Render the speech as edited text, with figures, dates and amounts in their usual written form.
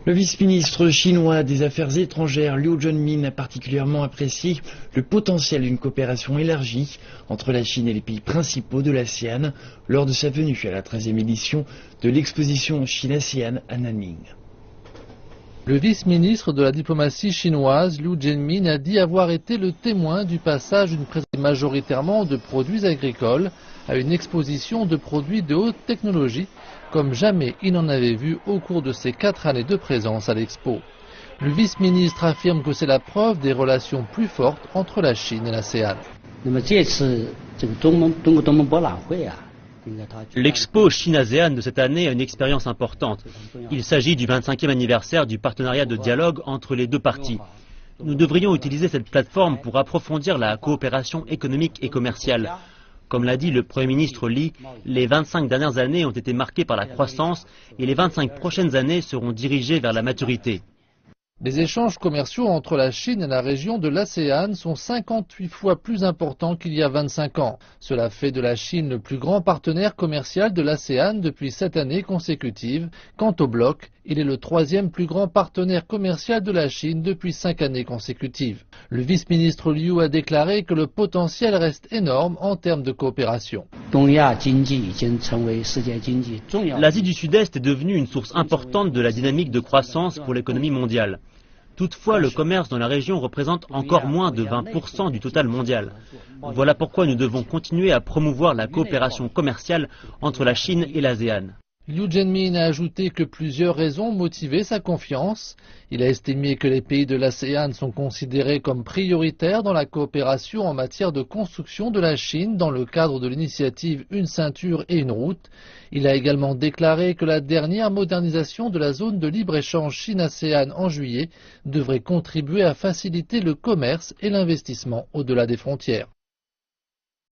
Le vice-ministre chinois des Affaires étrangères Liu Zhenmin a particulièrement apprécié le potentiel d'une coopération élargie entre la Chine et les pays principaux de l'ASEAN lors de sa venue à la 13e édition de l'exposition Chine-ASEAN à Nanning. Le vice-ministre de la diplomatie chinoise, Liu Zhenmin, a dit avoir été le témoin du passage d'une présence majoritairement de produits agricoles à une exposition de produits de haute technologie, comme jamais il n'en avait vu au cours de ses 4 années de présence à l'expo. Le vice-ministre affirme que c'est la preuve des relations plus fortes entre la Chine et l'ASEAN. L'expo Chine-ASEAN de cette année a une expérience importante. Il s'agit du 25e anniversaire du partenariat de dialogue entre les deux parties. Nous devrions utiliser cette plateforme pour approfondir la coopération économique et commerciale. Comme l'a dit le Premier ministre Li, les 25 dernières années ont été marquées par la croissance et les 25 prochaines années seront dirigées vers la maturité. Les échanges commerciaux entre la Chine et la région de l'ASEAN sont 58 fois plus importants qu'il y a 25 ans. Cela fait de la Chine le plus grand partenaire commercial de l'ASEAN depuis 7 années consécutives. Quant au bloc, il est le 3e plus grand partenaire commercial de la Chine depuis 5 années consécutives. Le vice-ministre Liu a déclaré que le potentiel reste énorme en termes de coopération. L'Asie du Sud-Est est devenue une source importante de la dynamique de croissance pour l'économie mondiale. Toutefois, le commerce dans la région représente encore moins de 20% du total mondial. Voilà pourquoi nous devons continuer à promouvoir la coopération commerciale entre la Chine et l'ASEAN. Liu Zhenmin a ajouté que plusieurs raisons motivaient sa confiance. Il a estimé que les pays de l'ASEAN sont considérés comme prioritaires dans la coopération en matière de construction de la Chine dans le cadre de l'initiative Une ceinture et une route. Il a également déclaré que la dernière modernisation de la zone de libre-échange Chine-ASEAN en juillet devrait contribuer à faciliter le commerce et l'investissement au-delà des frontières.